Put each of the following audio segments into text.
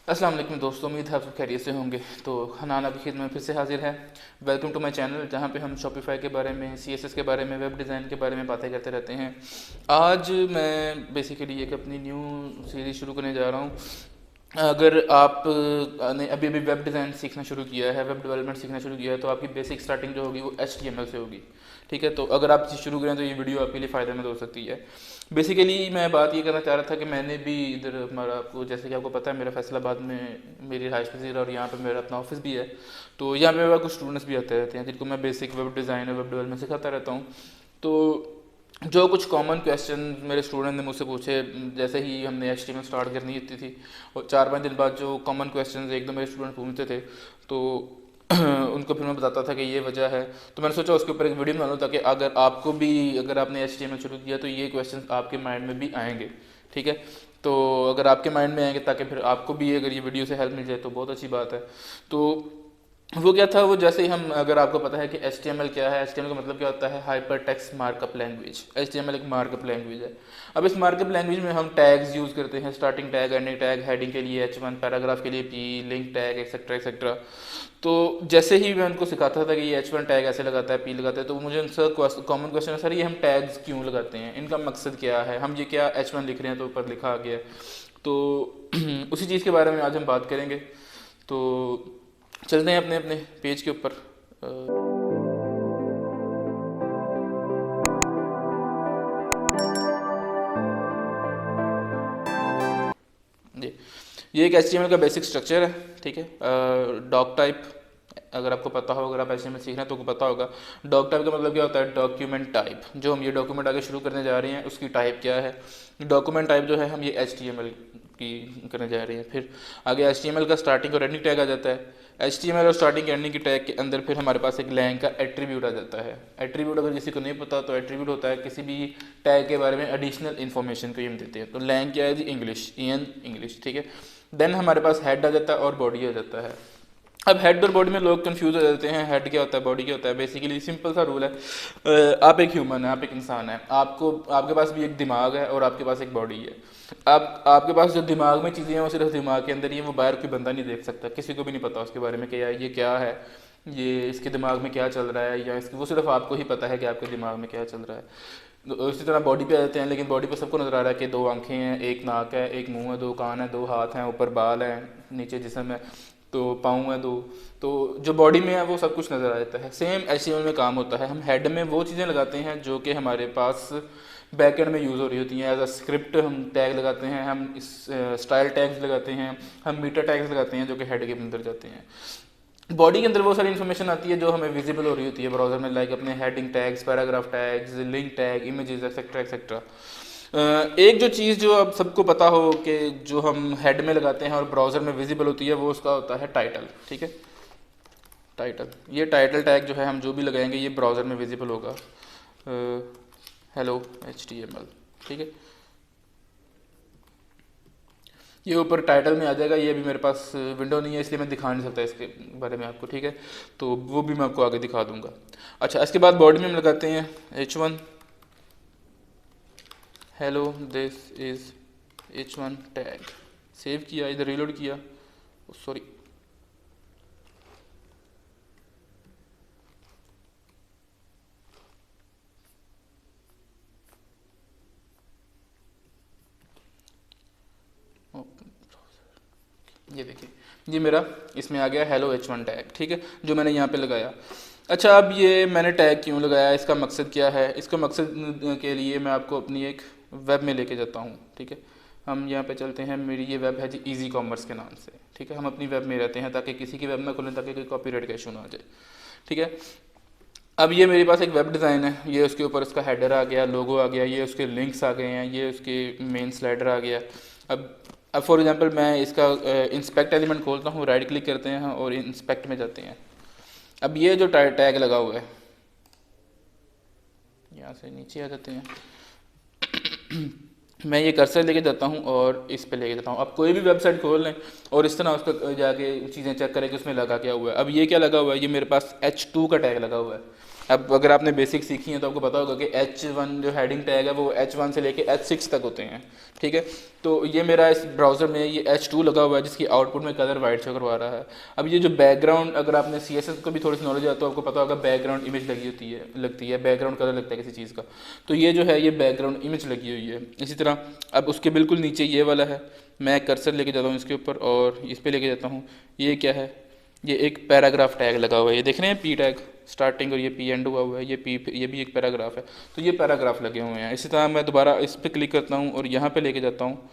अस्सलाम वालेकुम दोस्तों, उम्मीद है आप सब खैरियत से होंगे। तो हनान आपकी खिदमत में फिर से हाजिर है। वेलकम टू माय चैनल, जहां पे हम शॉपिफाई के बारे में, सीएसएस के बारे में, वेब डिज़ाइन के बारे में बातें करते रहते हैं। आज मैं बेसिकली एक अपनी न्यू सीरीज़ शुरू करने जा रहा हूँ। अगर आप ने अभी अभी वेब डिज़ाइन सीखना शुरू किया है, वेब डेवलपमेंट सीखना शुरू किया है, तो आपकी बेसिक स्टार्टिंग जो होगी वो HTML से होगी। ठीक है, तो अगर आप शुरू करें तो ये वीडियो आपके लिए फ़ायदेमंद हो सकती है। बेसिकली मैं बात ये करना चाह रहा था कि मैंने भी इधर हमारा, आपको जैसे कि आपको पता है, मेरा फैसलाबाद में मेरी रिहाइश पजीर और यहाँ पे मेरा अपना ऑफिस भी है। तो यहाँ पे मेरे पास कुछ स्टूडेंट्स भी आते रहते हैं जिनको मैं बेसिक वेब डिज़ाइन और वेब डेवलपमेंट सिखाता रहता हूँ। तो जो कुछ कॉमन क्वेश्चन मेरे स्टूडेंट ने मुझसे पूछे, जैसे ही हमने HTML स्टार्ट करनी थी और 4-5 दिन बाद जो कॉमन क्वेश्चन एक दो मेरे स्टूडेंट पूछते थे, तो उनको फिर मैं बताता था कि ये वजह है। तो मैंने सोचा उसके ऊपर एक वीडियो बना लूँ, ताकि अगर आपको भी, अगर आपने HTML शुरू किया तो ये क्वेश्चन आपके माइंड में भी आएंगे। ठीक है, तो अगर आपके माइंड में आएंगे, ताकि फिर आपको भी अगर ये वीडियो से हेल्प मिल जाए तो बहुत अच्छी बात है। तो वो क्या था, वो जैसे ही हम, अगर आपको पता है कि HTML क्या है, HTML का मतलब क्या होता है, hyper text markup language. HTML एक मार्कअप लैंग्वेज है। अब इस मार्कअप लैंग्वेज में हम टैग्स यूज़ करते हैं, starting tag, ending tag, heading के लिए H1, पैराग्राफ के लिए P, link tag, etcetera etcetera. तो जैसे ही मैं उनको सिखाता था कि ये H1 टैग ऐसे लगाता है, P लगाता है, तो मुझे उनसे कॉमन क्वेश्चन है, सर ये हम टैग्स क्यों लगाते हैं, इनका मकसद क्या है, हम ये क्या H1 लिख रहे हैं तो ऊपर लिखा आ गया। तो उसी चीज़ के बारे में आज हम बात करेंगे। तो चलते हैं अपने अपने पेज के ऊपर। जी, ये एक HTML का बेसिक स्ट्रक्चर है। ठीक है, डॉक टाइप, अगर आपको पता हो, अगर आप HTML सीख रहे हैं तो आपको पता होगा। डॉक टाइप का मतलब क्या होता है, डॉक्यूमेंट टाइप। जो हम ये डॉक्यूमेंट आगे शुरू करने जा रहे हैं उसकी टाइप क्या है, डॉक्यूमेंट टाइप जो है हम ये HTML की करने जा रहे हैं। फिर आगे HTML का स्टार्टिंग और एंडिंग टैग आ जाता है। HTML और स्टार्टिंग एंडिंग की टैग के अंदर फिर हमारे पास एक लैंग का एट्रीब्यूट आ जाता है। एट्रीब्यूट अगर किसी को नहीं पता तो एट्रीब्यूट होता है किसी भी टैग के बारे में एडिशनल इन्फॉर्मेशन को हम देते हैं। तो लैंग क्या है जी, इंग्लिश, EN इंग्लिश। ठीक है, देन हमारे पास हेड आ जाता है और बॉडी आ जाता है। अब हेड और बॉडी में लोग कंफ्यूज हो जाते हैं, हेड क्या होता है, बॉडी क्या होता है। बेसिकली सिंपल सा रूल है, आप एक ह्यूमन है, आप एक इंसान है, आपको, आपके पास भी एक दिमाग है और आपके पास एक बॉडी है। अब आपके पास जो दिमाग में चीज़ें हैं वो सिर्फ दिमाग के अंदर ही है, वो बाहर कोई बंदा नहीं देख सकता, किसी को भी नहीं पता उसके बारे में कि यार ये क्या है, ये इसके दिमाग में क्या चल रहा है, या इसकी, वो सिर्फ आपको ही पता है कि आपके दिमाग में क्या चल रहा है। तो इसी तरह बॉडी पे आ जाते हैं, लेकिन बॉडी पे सबको नज़र आ रहा है कि 2 आंखें हैं, एक नाक है, एक मुंह है, 2 कान है, 2 हाथ हैं, ऊपर बाल हैं, नीचे जिस्म है, तो पाँव है 2। तो जो बॉडी में है वो सब कुछ नज़र आ जाता है। सेम HTML में काम होता है, हम हेड में वो चीज़ें लगाते हैं जो कि हमारे पास बैकएंड में यूज़ हो रही होती हैं। एज अ स्क्रिप्ट हम टैग लगाते हैं, हम इस स्टाइल टैग्स लगाते हैं, हम मीटर टैग्स लगाते हैं जो कि हेड के अंदर जाते हैं। बॉडी के अंदर बहुत सारी इन्फॉर्मेशन आती है जो हमें विजिबल हो रही होती है ब्राउजर में, लाइक अपने heading tags, paragraph tags, link tag, images, etcetera etcetera. एक जो चीज़ जो अब सबको पता हो कि जो हम हेड में लगाते हैं और ब्राउज़र में विजिबल होती है, वो उसका होता है टाइटल। ठीक है, टाइटल, ये टाइटल टैग जो है हम जो भी लगाएंगे ये ब्राउज़र में विजिबल होगा। Hello HTML। ठीक है, ये ऊपर टाइटल में आ जाएगा। ये अभी मेरे पास विंडो नहीं है इसलिए मैं दिखा नहीं सकता इसके बारे में आपको। ठीक है, तो वो भी मैं आपको आगे दिखा दूंगा। अच्छा, इसके बाद बॉडी में हम लगाते हैं H1, hello this is H1 tag. Save किया, इधर रीलोड किया, सॉरी, ये देखिए, ये मेरा इसमें आ गया हेलो H1 टैग। ठीक है, जो मैंने यहाँ पे लगाया। अच्छा, अब ये मैंने टैग क्यों लगाया, इसका मकसद क्या है, इसका मकसद के लिए मैं आपको अपनी एक वेब में लेके जाता हूँ। ठीक है, हम यहाँ पे चलते हैं, मेरी ये वेब है जी इजी कॉमर्स के नाम से। ठीक है, हम अपनी वेब में रहते हैं ताकि किसी की वेब ना खुलें, ताकि कोई कॉपीराइट का इशू ना आ जाए। ठीक है, अब ये मेरे पास एक वेब डिज़ाइन है, ये उसके ऊपर उसका हेडर आ गया, लोगो आ गया, ये उसके लिंक्स आ गए हैं, ये उसके मेन स्लाइडर आ गया। अब अब फॉर एग्जांपल मैं इसका इंस्पेक्ट एलिमेंट खोलता हूँ, राइट क्लिक करते हैं और इंस्पेक्ट में जाते हैं। अब ये जो टैग लगा हुआ है, यहाँ से नीचे आ जाते हैं, मैं ये कर्सर लेके जाता हूँ और इस पे लेके जाता हूँ। अब कोई भी वेबसाइट खोल लें और इस तरह उस पर जाके चीज़ें चेक करें कि उसमें लगा क्या हुआ है। अब ये क्या लगा हुआ है, ये मेरे पास H2 का टैग लगा हुआ है। अब अगर आपने बेसिक सीखी है तो आपको पता होगा कि H1 जो हेडिंग टैग है वो H1 से लेके H6 तक होते हैं, ठीक है। तो ये मेरा इस ब्राउज़र में ये H2 लगा हुआ है जिसकी आउटपुट में कलर वाइट शो करवा रहा है। अब ये जो बैकग्राउंड, अगर आपने CSS को भी थोड़ी सी नॉलेज है तो आपको पता होगा बैकग्राउंड इमेज लगी होती है, लगती है, बैकग्राउंड कलर लगता है किसी चीज़ का। तो ये जो है ये बैकग्राउंड इमेज लगी हुई है। इसी तरह अब उसके बिल्कुल नीचे ये वाला है, मैं कर्सर लेके जाता हूँ इसके ऊपर और इस पर लेके जाता हूँ। ये क्या है, ये एक पैराग्राफ टैग लगा हुआ है, ये देख रहे हैं पी टैग स्टार्टिंग और ये पी एंड हुआ हुआ है, ये भी एक पैराग्राफ है। तो ये पैराग्राफ लगे हुए हैं। इसी तरह मैं दोबारा इस पर क्लिक करता हूँ और यहाँ पे लेके जाता हूँ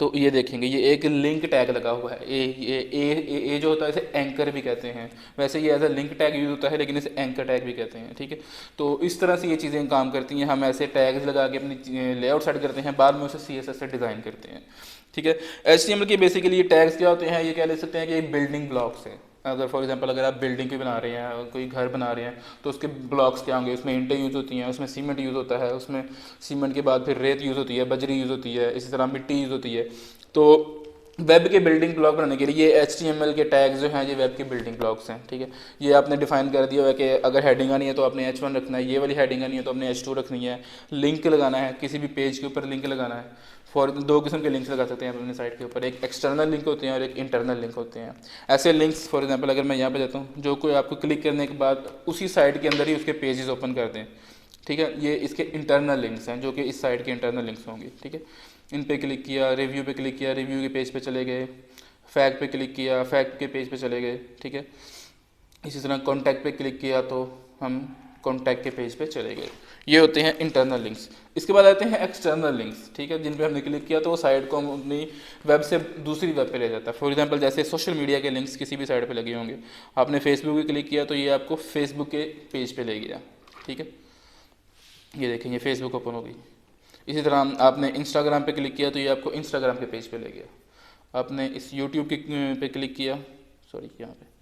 तो ये देखेंगे ये एक लिंक टैग लगा हुआ है। ए जो होता है इसे एंकर भी कहते हैं, वैसे ये as a link tag use होता है लेकिन इसे एंकर टैग भी कहते हैं, ठीक है। तो इस तरह से ये चीज़ें काम करती हैं। हम ऐसे टैग्स लगा के अपनी लेआउट सेट करते हैं, बाद में उसे CSS से डिज़ाइन करते हैं, ठीक है। HTML के बेसिकली ये टैग्स क्या होते हैं, ये क्या ले सकते हैं कि एक बिल्डिंग ब्लॉक्स है। अगर फॉर एग्जांपल अगर आप बिल्डिंग भी बना रहे हैं, कोई घर बना रहे हैं, तो उसके ब्लॉक्स क्या होंगे, उसमें ईंटें यूज़ होती हैं, उसमें सीमेंट यूज़ होता है, उसमें सीमेंट के बाद फिर रेत यूज़ होती है, बजरी यूज़ होती है, इसी तरह मिट्टी यूज़ होती है। तो वेब के बिल्डिंग ब्लॉक बनाने के लिए ये HTML के टैग्स जो हैं ये वेब के बिल्डिंग ब्लॉक्स हैं, ठीक है। ये आपने डिफाइन कर दिया हुआ है कि अगर हेडिंग आनी है तो आपने H1 रखना है, ये वाली हेडिंग आनी है तो आपने H2 रखनी है। लिंक लगाना है, किसी भी पेज के ऊपर लिंक लगाना है। फॉर दो किस्म के लिंक्स लगा सकते हैं आप अपने साइट के ऊपर, एक एक्सटर्नल लिंक होते हैं और एक इंटरनल लिंक होते हैं। ऐसे लिंक्स फॉर एग्जांपल अगर मैं यहाँ पे जाता हूँ, जो कोई आपको क्लिक करने के बाद उसी साइट के अंदर ही उसके पेजेस ओपन कर दें, ठीक है। ये इसके इंटरनल लिंक्स हैं जो कि इस साइट के इंटरनल लिंक्स होंगे, ठीक है। इन पे क्लिक किया, रिव्यू पे क्लिक किया, रिव्यू के पेज पे चले गए, फैक्ट पे क्लिक किया, फैक्ट के पेज पे चले गए, ठीक है। इसी तरह कॉन्टैक्ट पे क्लिक किया तो हम कॉन्टैक्ट के पेज पे चले गए। ये होते हैं इंटरनल लिंक्स। इसके बाद आते हैं एक्सटर्नल लिंक्स, ठीक है, जिन पे हमने क्लिक किया तो वो साइट को हम अपनी वेब से दूसरी वेब पे ले जाता है। फॉर एग्जांपल जैसे सोशल मीडिया के लिंक्स किसी भी साइट पे लगे होंगे, आपने फेसबुक पे क्लिक किया तो ये आपको फेसबुक के पेज पे ले गया, ठीक है। ये देखें ये फेसबुक ओपन हो गई। इसी तरह आपने इंस्टाग्राम पे क्लिक किया तो ये आपको इंस्टाग्राम के पेज पे ले गया। आपने इस यूट्यूब के पे क्लिक किया, सॉरी यहाँ पे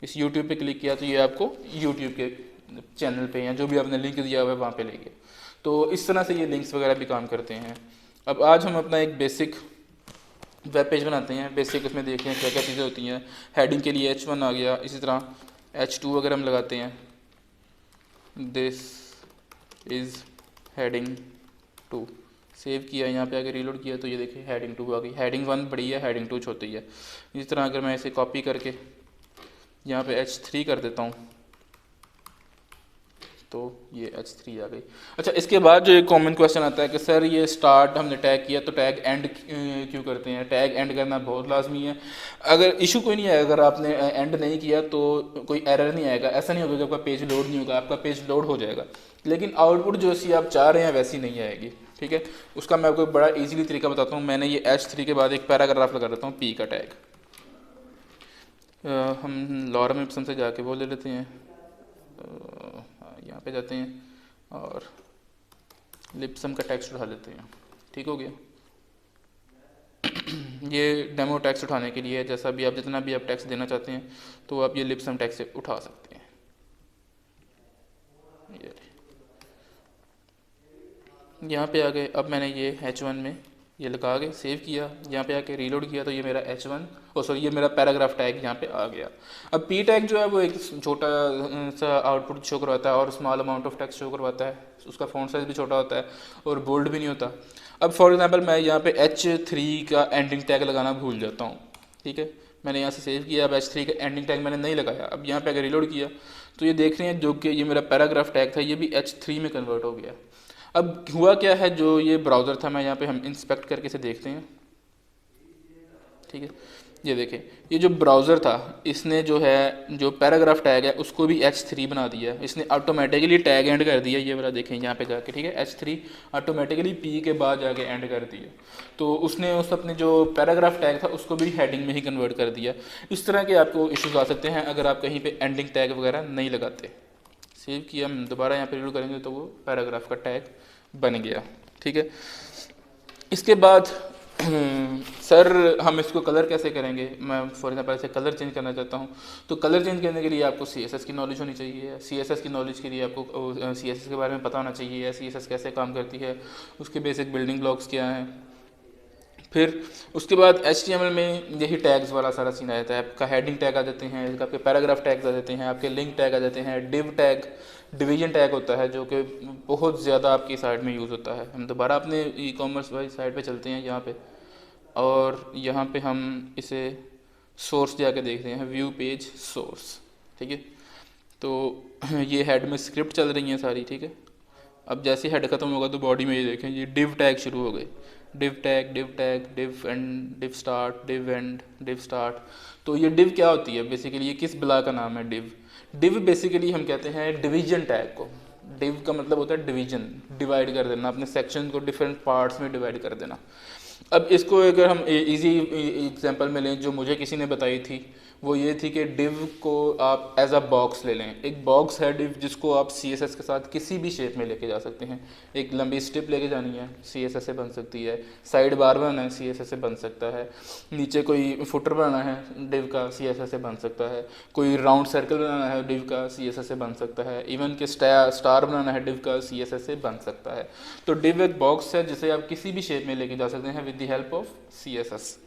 इस यूट्यूब पे क्लिक किया तो ये आपको यूट्यूब के चैनल पे या जो भी आपने लिंक दिया हुआ है वहाँ पे ले गया। तो इस तरह से ये लिंक्स वगैरह भी काम करते हैं। अब आज हम अपना एक बेसिक वेब पेज बनाते हैं। बेसिक उसमें देखते हैं क्या क्या चीज़ें होती हैं। हेडिंग के लिए H1 आ गया, इसी तरह H2 अगर हम लगाते हैं, दिस इज़ हेडिंग 2, सेव किया, यहाँ पे आके रीलोड किया तो ये देखिए हेडिंग 2 आ गई। हेडिंग 1 बड़ी है, हेडिंग 2 छोटी है। इस तरह अगर मैं इसे कॉपी करके यहाँ पे H3 कर देता हूँ तो ये H3 आ गई। अच्छा, इसके बाद जो एक कॉमन क्वेश्चन आता है कि सर ये स्टार्ट हमने टैग किया तो टैग एंड क्यों करते हैं। टैग एंड करना बहुत लाजमी है। अगर इशू कोई नहीं है, अगर आपने एंड नहीं किया तो कोई एरर नहीं आएगा। ऐसा नहीं होगा कि आपका पेज लोड नहीं होगा, आपका पेज लोड हो जाएगा, लेकिन आउटपुट जो सी आप चाह रहे हैं वैसी नहीं आएगी, ठीक है। उसका मैं आपको एक बड़ा ईजिली तरीका बताता हूँ। मैंने ये H3 के बाद एक पैराग्राफ लगा देता हूँ, P का टैग। हम लॉरम इप्सम से जाके वो ले लेते हैं, यहाँ पे जाते हैं और लिप्सम का टेक्स्ट उठा लेते हैं, ठीक हो गया। ये डेमो टेक्स्ट उठाने के लिए, जैसा भी आप जितना भी आप टेक्स्ट देना चाहते हैं तो आप ये लिप्सम टेक्स्ट से उठा सकते हैं। ये यहाँ पे आ गए। अब मैंने ये H1 में ये लगा के सेव किया, यहाँ पे आके रीलोड किया तो ये मेरा H1 सॉरी ये मेरा पैराग्राफ टैग यहाँ पे आ गया। अब P टैग जो है वो एक छोटा सा आउटपुट शो करवाता है और small amount of text show करवाता है। उसका फॉन्ट साइज भी छोटा होता है और बोल्ड भी नहीं होता। अब फॉर एग्जांपल मैं यहाँ पे H3 का एंडिंग टैग लगाना भूल जाता हूँ, ठीक है। मैंने यहाँ से सेव किया, अब H3 का एंडिंग टैग मैंने नहीं लगाया। अब यहाँ पे अगर रीलोड किया तो ये देख रहे हैं जो कि ये मेरा पैराग्राफ टैग था ये भी H3 में कन्वर्ट हो गया। अब हुआ क्या है, जो ये ब्राउज़र था, मैं यहाँ पे हम इंस्पेक्ट करके इसे देखते हैं, ठीक है। ये देखें ये जो ब्राउज़र था इसने जो है जो पैराग्राफ टैग है उसको भी H3 बना दिया। इसने ऑटोमेटिकली टैग एंड कर दिया, ये वाला देखें यहाँ पे जाके, ठीक है। H3 ऑटोमेटिकली P के बाद जाके एंड कर दिया। तो उसने उस अपने जो पैराग्राफ टैग था उसको भी हेडिंग में ही कन्वर्ट कर दिया। इस तरह के आपको इश्यूज आ सकते हैं अगर आप कहीं पे एंडिंग टैग वगैरह नहीं लगाते। सेव किया, हम दोबारा यहाँ पे रीलोड करेंगे तो वो पैराग्राफ का टैग बन गया, ठीक है। इसके बाद सर हम इसको कलर कैसे करेंगे। मैं फॉर एग्जांपल ऐसे कलर चेंज करना चाहता हूँ तो कलर चेंज करने के लिए आपको CSS की नॉलेज होनी चाहिए। CSS की नॉलेज के लिए आपको CSS के बारे में पता होना चाहिए, CSS कैसे काम करती है, उसके बेसिक बिल्डिंग ब्लॉक्स क्या हैं, फिर उसके बाद HTML में यही टैग्स वाला सारा सीन आ जाता है। आपका हेडिंग टैग आ जाते हैं, आपके पैराग्राफ टैग्स आ जाते हैं, आपके लिंक टैग आ जाते हैं, डिव टैग, डिवीजन टैग होता है जो कि बहुत ज़्यादा आपकी साइट में यूज़ होता है। हम दोबारा अपने ई कॉमर्स वाली साइट पे चलते हैं यहाँ पे, और यहाँ पे हम इसे सोर्स जाके देखते हैं, व्यू पेज सोर्स, ठीक है। तो ये हेड में स्क्रिप्ट चल रही हैं सारी, ठीक है। अब जैसे हेड खत्म होगा तो बॉडी में ये देखें, ये डिव टैग शुरू हो गए, div tag, div tag, div and, div start, div and, div start. तो ये डिव क्या होती है बेसिकली, ये किस ब्लॉक का नाम है डिव? डिव बेसिकली हम कहते हैं डिवीजन टैग को। डिव का मतलब होता है डिवीजन, डिवाइड कर देना, अपने सेक्शन को डिफरेंट पार्ट्स में डिवाइड कर देना। अब इसको अगर हम इजी एग्जांपल में लें जो मुझे किसी ने बताई थी, वो ये थी कि डिव को आप एज अ बॉक्स ले लें। एक बॉक्स है डिव जिसको आप CSS के साथ किसी भी शेप में लेके जा सकते हैं। एक लंबी स्ट्रिप लेके जानी है, CSS से बन सकती है। साइड बार बनाना है, CSS से बन सकता है। नीचे कोई फुटर बनाना है डिव का, CSS से बन सकता है। कोई राउंड सर्कल बनाना है डिव का, CSS से बन सकता है। इवन कि स्टार बनाना है डिव का, CSS से बन सकता है। तो डिव एक बॉक्स है जिसे आप किसी भी शेप में लेके जा सकते हैं with the help of CSS,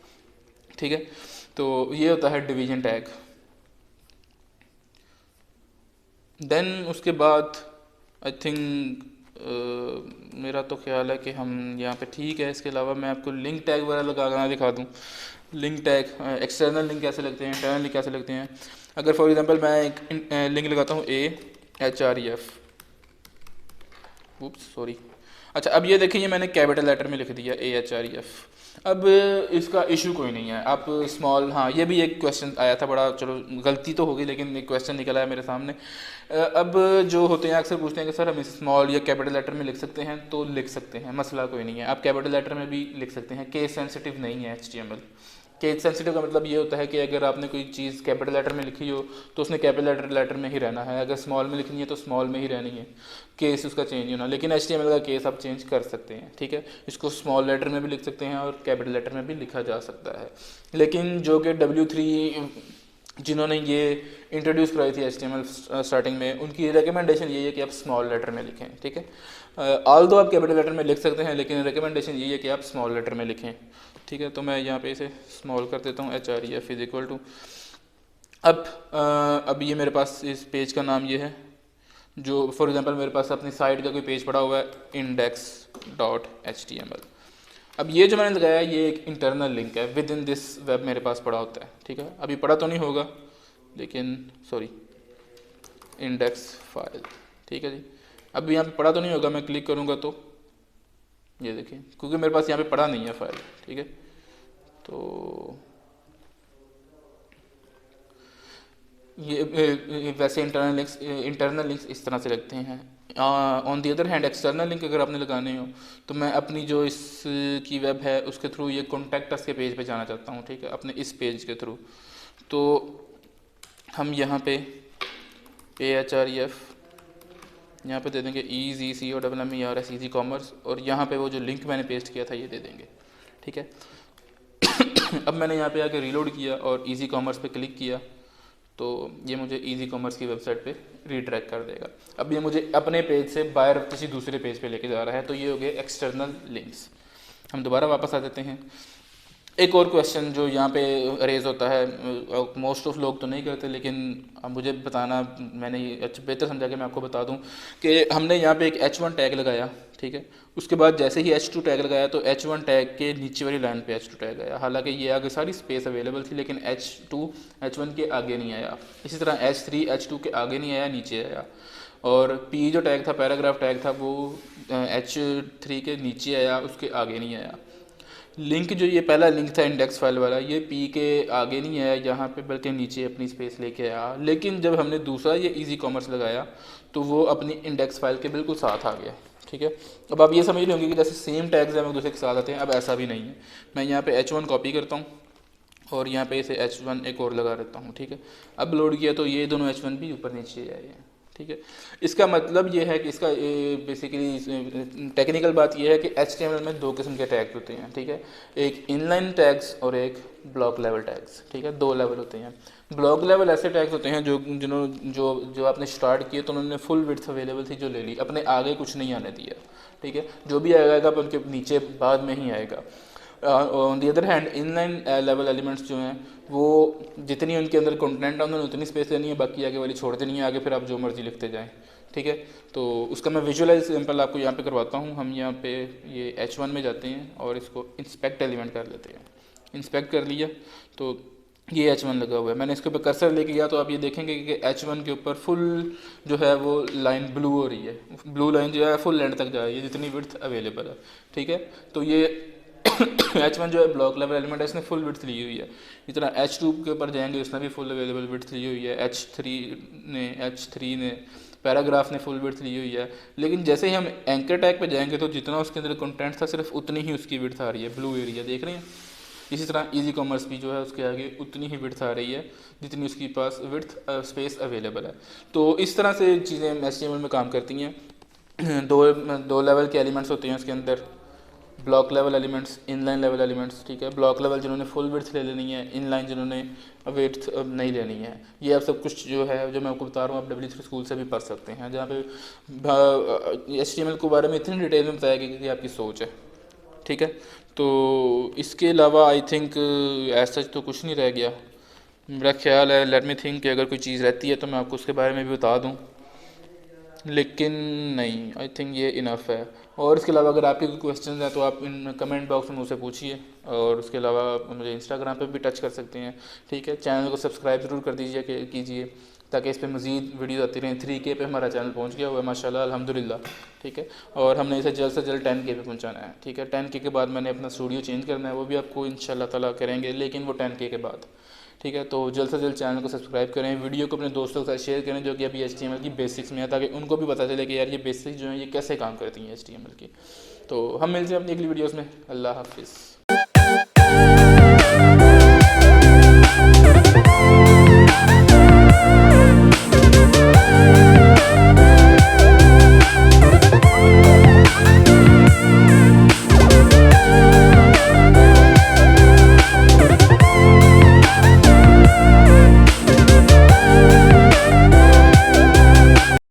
ठीक है। तो ये होता है डिवीजन टैग। देन उसके बाद आई थिंक मेरा तो ख्याल है कि हम यहाँ पे ठीक है। इसके अलावा मैं आपको लिंक टैग वगैरह लगाना दिखा दूँ। लिंक टैग एक्सटर्नल लिंक कैसे लगते हैं, इंटरनल लिंक कैसे लगते हैं। अगर फॉर एग्जांपल मैं एक लिंक लगाता हूँ AHREF, उप्स सॉरी, अच्छा अब ये देखिए, ये मैंने कैपिटल लेटर में लिख दिया AHREF। अब इसका इशू कोई नहीं है, आप स्मॉल, हाँ ये भी एक क्वेश्चन आया था बड़ा, चलो गलती तो होगी लेकिन एक क्वेश्चन निकल आया मेरे सामने। अब जो होते हैं अक्सर पूछते हैं कि सर हम स्मॉल या कैपिटल लेटर में लिख सकते हैं, तो लिख सकते हैं, मसला कोई नहीं है। आप कैपिटल लेटर में भी लिख सकते हैं, केस सेंसिटिव नहीं है HTML। केस सेंसिटिव का मतलब ये होता है कि अगर आपने कोई चीज़ कैपिटल लेटर में लिखी हो तो उसने कैपिटल लेटर में ही रहना है, अगर स्मॉल में लिखनी है तो स्मॉल में ही रहनी है, केस उसका चेंज होना। लेकिन HTML का केस आप चेंज कर सकते हैं, ठीक है। इसको स्मॉल लेटर में भी लिख सकते हैं और कैपिटल लेटर में भी लिखा जा सकता है। लेकिन जो कि W3 जिन्होंने ये इंट्रोड्यूस कराई थी HTML स्टार्टिंग में, उनकी रिकमेंडेशन यही है कि आप स्मॉल लेटर में लिखें, ठीक है। ऑल्दो आप कैपिटल लेटर में लिख सकते हैं, लेकिन रिकमेंडेशन यही है कि आप स्मॉल लेटर में लिखें, ठीक है। तो मैं यहाँ पे इसे स्मॉल कर देता हूँ, HREF इज इक्वल टू, अब ये मेरे पास इस पेज का नाम ये है। जो फॉर एग्जांपल मेरे पास अपनी साइट का कोई पेज पड़ा हुआ है index.html। अब ये जो मैंने लगाया ये एक इंटरनल लिंक है, विद इन दिस वेब मेरे पास पड़ा होता है, ठीक है। अभी पड़ा तो नहीं होगा लेकिन सॉरी, इंडेक्स फाइल, ठीक है जी। अब यहाँ पे पड़ा तो नहीं होगा, मैं क्लिक करूँगा तो ये देखिए, क्योंकि मेरे पास यहाँ पे पड़ा नहीं है फाइल, ठीक है। तो ये वैसे इंटरनल लिंक्स इस तरह से लगते हैं। On the other hand external link अगर आपने लगाने हो तो मैं अपनी जो इस की वेब है उसके थ्रू ये कॉन्टैक्ट अस के पेज पे जाना चाहता हूँ, ठीक है, अपने इस पेज के थ्रू। तो हम यहाँ पे AHREF यहाँ पे दे देंगे EZCOMMERS ईजी कॉमर्स, और यहाँ पे वो जो लिंक मैंने पेस्ट किया था ये दे देंगे, ठीक है। अब मैंने यहाँ पे आके रीलोड किया और ईजी कॉमर्स पे क्लिक किया तो ये मुझे ईजी कॉमर्स की वेबसाइट पे रीट्रैक कर देगा। अब ये मुझे अपने पेज से बाहर किसी दूसरे पेज पे लेके जा रहा है। तो ये हो गए एक्सटर्नल लिंक्स। हम दोबारा वापस आ जाते हैं। एक और क्वेश्चन जो यहाँ पे रेज होता है, मोस्ट ऑफ लोग तो नहीं करते लेकिन अब मुझे बताना, मैंने अच्छा बेहतर समझा कि मैं आपको बता दूं कि हमने यहाँ पे एक H1 टैग लगाया, ठीक है। उसके बाद जैसे ही H2 टैग लगाया तो H1 टैग के नीचे वाली लाइन पे H2 टैग आया। हालांकि ये आगे सारी स्पेस अवेलेबल थी लेकिन H2 H1 के आगे नहीं आया। इसी तरह H3 H2 के आगे नहीं आया, नीचे आया। और P जो टैग था, पैराग्राफ टैग था, वो H3 के नीचे आया, उसके आगे नहीं आया। लिंक जो ये पहला लिंक था इंडेक्स फाइल वाला, ये पी के आगे नहीं आया यहाँ पे बल्कि नीचे अपनी स्पेस लेके आया। लेकिन जब हमने दूसरा ये इजी कॉमर्स लगाया तो वो अपनी इंडेक्स फाइल के बिल्कुल साथ आ गया, ठीक है। अब आप ये समझ लेंगे कि जैसे सेम टैग्स हैं वो दूसरे के साथ आते हैं, अब ऐसा भी नहीं है। मैं यहाँ पे H1 कॉपी करता हूँ और यहाँ पे इसे H1 एक और लगा देता हूँ, ठीक है। अब लोड किया तो ये दोनों H1 भी ऊपर नीचे आए हैं, ठीक है। इसका मतलब ये है कि इसका बेसिकली टेक्निकल बात ये है कि HTML में दो किस्म के टैग्स होते हैं, ठीक है। एक इनलाइन टैग्स और एक ब्लॉक लेवल टैग्स, ठीक है। दो लेवल होते हैं। ब्लॉक लेवल ऐसे टैग्स होते हैं जो आपने स्टार्ट किए तो उन्होंने फुल विड्थ अवेलेबल थी जो ले ली, अपने आगे कुछ नहीं आने दिया, ठीक है। जो भी आएगा उनके नीचे बाद में ही आएगा। On the other hand inline level elements जो हैं वो जितनी उनके अंदर कंटेंट है उन्होंने उतनी स्पेस लेनी है, बाकी आगे वाली छोड़ देनी है, आगे फिर आप जो मर्जी लिखते जाएं। ठीक है, तो उसका मैं विजुअलाइज सैम्पल आपको यहाँ पे करवाता हूँ। हम यहाँ पे ये H1 में जाते हैं और इसको इंस्पेक्ट एलिमेंट कर लेते हैं। इंस्पेक्ट कर लिया तो ये H1 लगा हुआ है। मैंने इसके ऊपर कर्सर लेके गया तो आप ये देखेंगे कि H1 के ऊपर फुल जो है वो लाइन ब्लू हो रही है, ब्लू लाइन जो है फुल लेंथ तक जा रही है जितनी विड्थ अवेलेबल है। ठीक है, तो ये H1 जो है ब्लॉक लेवल एलिमेंट है, इसने फुल विड्थ ली हुई है। इतना H2 के ऊपर जाएंगे, उसने भी फुल अवेलेबल विड्थ ली हुई है। H3 ने पैराग्राफ ने फुल विड्थ ली हुई है। लेकिन जैसे ही हम एंकर टैग पे जाएंगे तो जितना उसके अंदर कंटेंट था सिर्फ उतनी ही उसकी विड्थ आ रही है, ब्लू एरिया देख रहे हैं। इसी तरह इजी कॉमर्स भी जो है उसके आगे उतनी ही विड्थ आ रही है जितनी उसके पास विड्थ स्पेस अवेलेबल है। तो इस तरह से चीज़ें HTML में काम करती हैं। दो लेवल के एलिमेंट्स होते हैं उसके अंदर, block level elements, inline level elements. ठीक है, ब्लॉक लेवल जिन्होंने फुल विड्थ ले लेनी है, इनलाइन जिन्होंने विड्थ नहीं लेनी है। ये अब सब कुछ जो है जो मैं आपको बता रहा हूँ आप W3 स्कूल से भी पढ़ सकते हैं, जहाँ पे HTML के बारे में इतनी डिटेल में बताया गया कि आपकी सोच है। ठीक है, तो इसके अलावा आई थिंक ऐसा तो कुछ नहीं रह गया मेरा ख्याल है। लेट मी थिंक कि अगर कोई चीज़ रहती है तो मैं आपको उसके बारे में भी बता दूँ, लेकिन नहीं, आई थिंक ये इनफ है। और इसके अलावा अगर आपके कोई क्वेश्चन हैं तो आप इन कमेंट बॉक्स में मुझसे पूछिए, और उसके अलावा आप मुझे इंस्टाग्राम पे भी टच कर सकते हैं। ठीक है, चैनल को सब्सक्राइब ज़रूर कर दीजिए कीजिए ताकि इस पर मज़ीद वीडियो आती रहें। 3K पे हमारा चैनल पहुंच गया हुआ है माशाल्लाह अल्हम्दुलिल्लाह। ठीक है, और हमने इसे जल्द से जल्द 10K पे पहुंचाना है। ठीक है, 10K के बाद मैंने अपना स्टूडियो चेंज करना है, वो भी आपको इंशाल्लाह ताला करेंगे, लेकिन वो 10K के बाद। ठीक है, तो जल्द से जल्द चैनल को सब्सक्राइब करें, वीडियो को अपने दोस्तों के साथ शेयर करें जो कि अभी HTML की बेसिक्स में है, ताकि उनको भी पता चले कि यार ये बेसिक्स जो हैं ये कैसे काम करती हैं HTML की। तो हम मिलते हैं अपनी अगली वीडियोज़ में। अल्लाह हाफिज़।